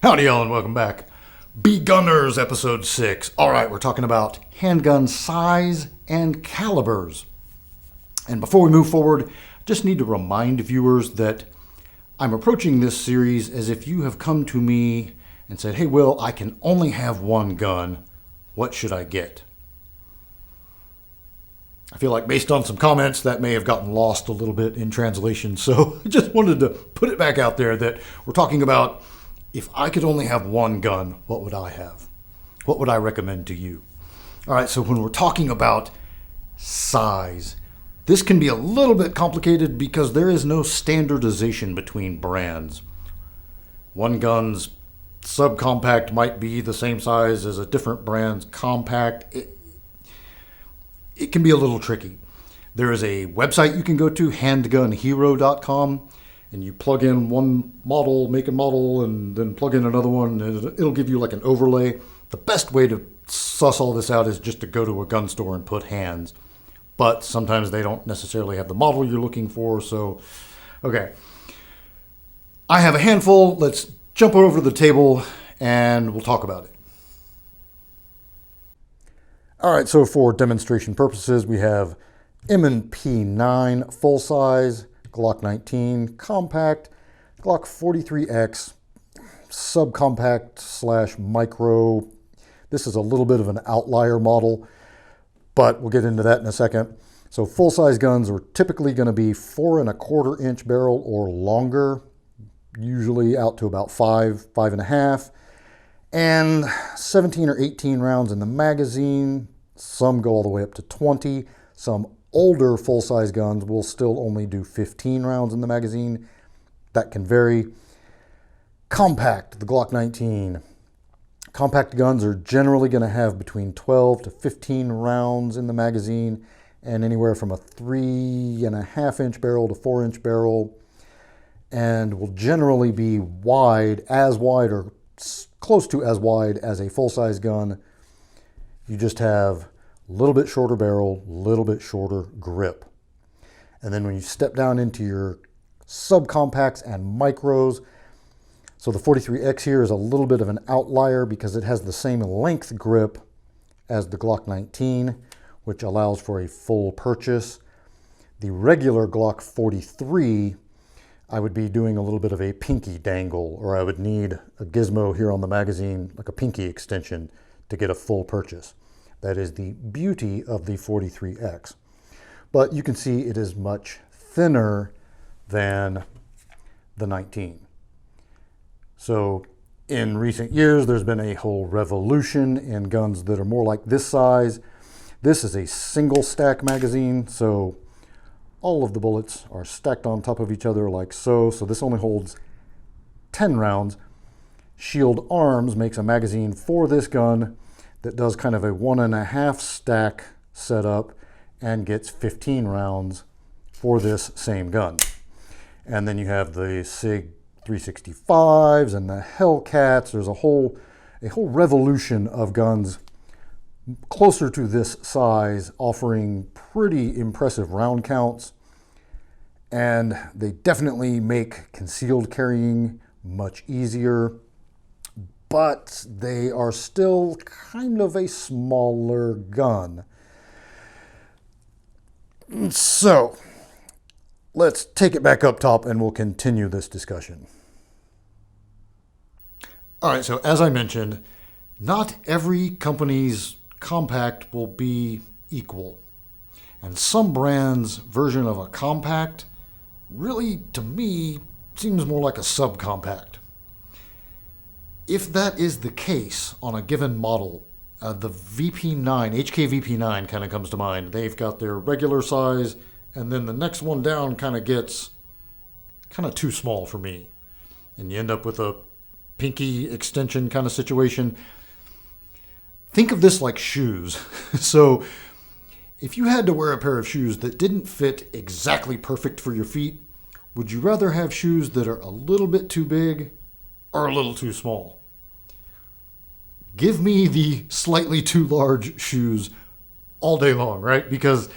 Howdy y'all and welcome back. BeGunners episode 6. Alright, we're talking about handgun size and calibers. And before we move forward, I just need to remind viewers that I'm approaching this series as if you have come to me and said, hey Will, I can only have one gun. What should I get? I feel like based on some comments that may have gotten lost a little bit in translation. So I just wanted to put it back out there that we're talking about if I could only have one gun, what would I have? What would I recommend to you? All right, so when we're talking about size, this can be a little bit complicated because there is no standardization between brands. One gun's subcompact might be the same size as a different brand's compact. It can be a little tricky. There is a website you can go to, handgunhero.com, and you plug in one model, make a model, and then plug in another one, and it'll give you like an overlay. The best way to suss all this out is just to go to a gun store and put hands. But sometimes they don't necessarily have the model you're looking for, so, okay. I have a handful. Let's jump over to the table, and we'll talk about it. All right, so for demonstration purposes, we have M&P 9 full size, Glock 19 compact, Glock 43X subcompact / micro. This is a little bit of an outlier model, but we'll get into that in a second. So full size guns are typically going to be 4¼ inch barrel or longer, usually out to about 5.5, and 17 or 18 rounds in the magazine. Some go all the way up to 20. Some older full-size guns will still only do 15 rounds in the magazine. That can vary. Compact, the Glock 19. Compact guns are generally going to have between 12 to 15 rounds in the magazine and anywhere from a 3.5 inch barrel to 4 inch barrel, and will generally be wide or close to as wide as a full-size gun. You just have a little bit shorter barrel, a little bit shorter grip. And then when you step down into your subcompacts and micros, so the 43X here is a little bit of an outlier because it has the same length grip as the Glock 19, which allows for a full purchase. The regular Glock 43, I would be doing a little bit of a pinky dangle, or I would need a gizmo here on the magazine, like a pinky extension, to get a full purchase. That is the beauty of the 43X. But you can see it is much thinner than the 19. So in recent years, there's been a whole revolution in guns that are more like this size. This is a single stack magazine, so all of the bullets are stacked on top of each other like so. So this only holds 10 rounds. Shield Arms makes a magazine for this gun that does kind of a 1.5 stack setup and gets 15 rounds for this same gun. And then you have the SIG 365s and the Hellcats. There's a whole revolution of guns closer to this size, offering pretty impressive round counts. And they definitely make concealed carrying much easier, but they are still kind of a smaller gun. So let's take it back up top and we'll continue this discussion. All right, so as I mentioned, not every company's compact will be equal. And some brands' version of a compact really, to me, seems more like a subcompact. If that is the case on a given model, the VP9, HK VP9 kind of comes to mind. They've got their regular size, and then the next one down kind of gets kind of too small for me. And you end up with a pinky extension kind of situation. Think of this like shoes. So if you had to wear a pair of shoes that didn't fit exactly perfect for your feet, would you rather have shoes that are a little bit too big or a little too small? Give me the slightly too large shoes all day long, right? Because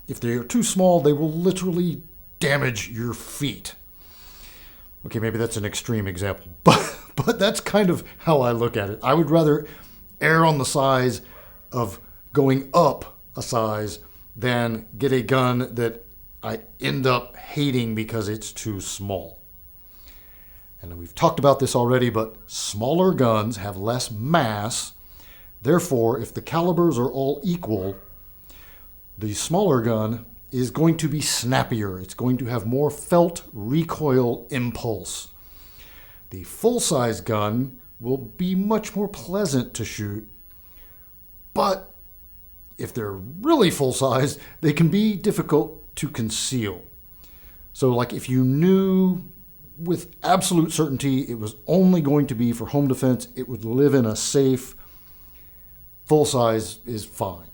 if they're too small, they will literally damage your feet. Okay, maybe that's an extreme example, But that's kind of how I look at it. I would rather err on the size of going up a size than get a gun that I end up hating because it's too small. And we've talked about this already, but smaller guns have less mass. Therefore, if the calibers are all equal, the smaller gun is going to be snappier. It's going to have more felt recoil impulse. The full-size gun will be much more pleasant to shoot, but if they're really full-size, they can be difficult to conceal. So like if you knew with absolute certainty it was only going to be for home defense, it would live in a safe, full-size is fine.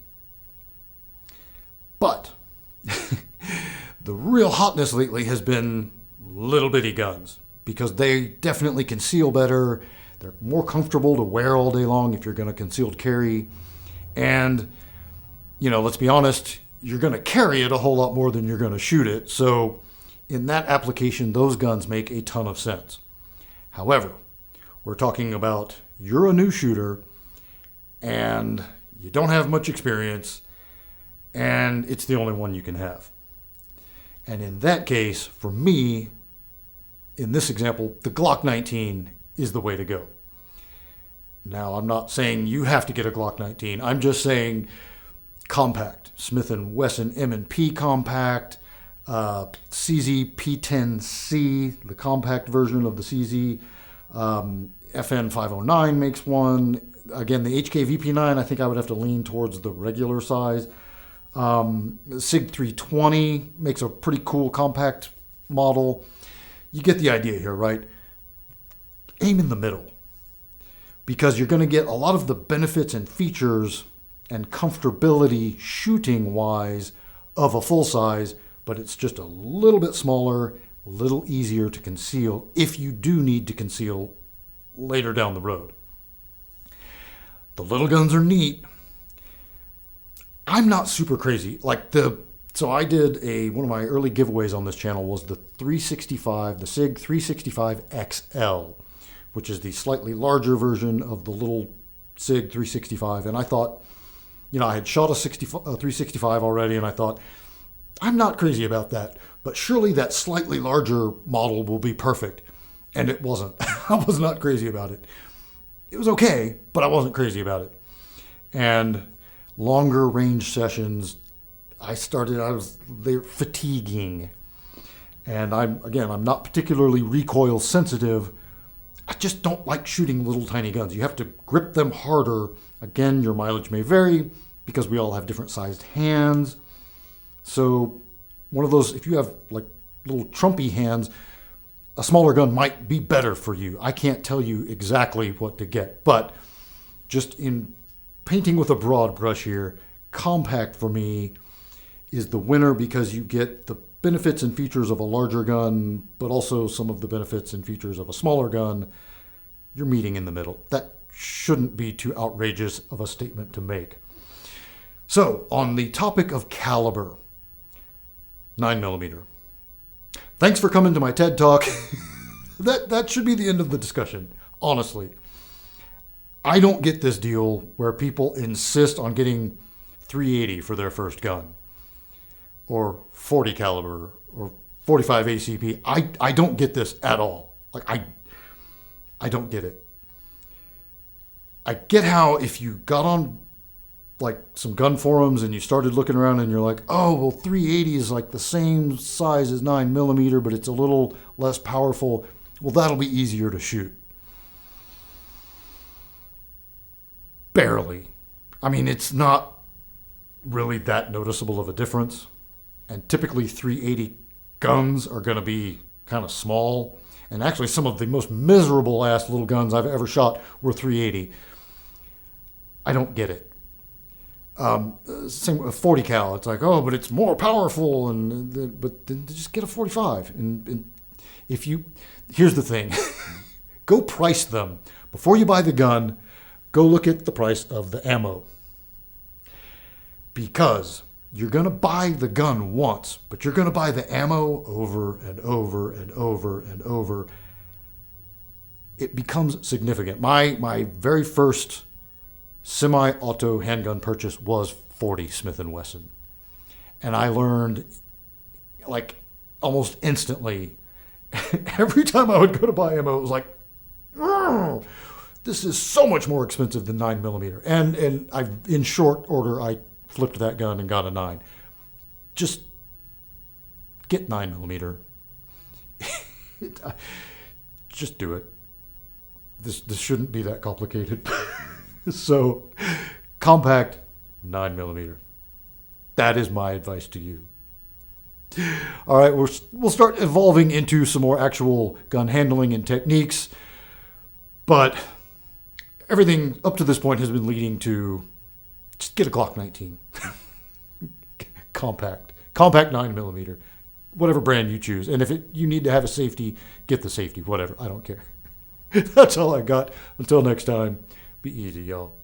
But the real hotness lately has been little bitty guns because they definitely conceal better. They're more comfortable to wear all day long if you're going to concealed carry. And, let's be honest, you're going to carry it a whole lot more than you're going to shoot it. So in that application, those guns make a ton of sense. However, we're talking about you're a new shooter and you don't have much experience and it's the only one you can have. And in that case, for me, in this example, the Glock 19 is the way to go. Now, I'm not saying you have to get a Glock 19. I'm just saying compact. Smith & Wesson M&P compact, CZ P10C, the compact version of the CZ. FN 509 makes one. Again, the HK VP9, I think I would have to lean towards the regular size. SIG 320 makes a pretty cool compact model. You get the idea here, right? Aim in the middle because you're going to get a lot of the benefits and features and comfortability shooting wise of a full size, but it's just a little bit smaller, a little easier to conceal if you do need to conceal later down the road. The little guns are neat. I'm not super crazy. So I did one of my early giveaways on this channel was the 365, the SIG 365 XL, which is the slightly larger version of the little SIG 365. And I thought, I had shot a 365 already, and I thought, I'm not crazy about that, but surely that slightly larger model will be perfect. And it wasn't. I was not crazy about it. It was okay, but I wasn't crazy about it. And longer range sessions, they're fatiguing. And I'm not particularly recoil sensitive. I just don't like shooting little tiny guns. You have to grip them harder. Again, your mileage may vary because we all have different sized hands. So one of those, if you have like little Trumpy hands, a smaller gun might be better for you. I can't tell you exactly what to get, but just in painting with a broad brush here, compact for me is the winner because you get the benefits and features of a larger gun, but also some of the benefits and features of a smaller gun. You're meeting in the middle. That shouldn't be too outrageous of a statement to make. So on the topic of caliber, 9mm. Thanks for coming to my TED Talk. That should be the end of the discussion, honestly. I don't get this deal where people insist on getting 380 for their first gun or 40 caliber or 45 ACP. I don't get this at all. I don't get it. I get how if you got on like some gun forums and you started looking around and you're like, oh, well, 380 is like the same size as 9mm, but it's a little less powerful. Well, that'll be easier to shoot. Barely. I mean, it's not really that noticeable of a difference. And typically 380 guns are going to be kind of small. And actually some of the most miserable ass little guns I've ever shot were 380. I don't get it. Same with 40 cal. It's like, oh, but it's more powerful, but then just get a 45. And here's the thing, go price them before you buy the gun. Go look at the price of the ammo, because you're going to buy the gun once, but you're going to buy the ammo over and over and over and over. it becomes significant. My very first semi-auto handgun purchase was 40 Smith & Wesson. And I learned like almost instantly, every time I would go to buy ammo, it was like, this is so much more expensive than 9mm. And in short order, I flipped that gun and got a 9. Just get 9mm. Just do it. This shouldn't be that complicated. So, compact 9mm. That is my advice to you. All right, we'll start evolving into some more actual gun handling and techniques. But everything up to this point has been leading to just get a Glock 19. Compact 9mm. Whatever brand you choose. And if you need to have a safety, get the safety. Whatever. I don't care. That's all I got. Until next time, be easy, y'all.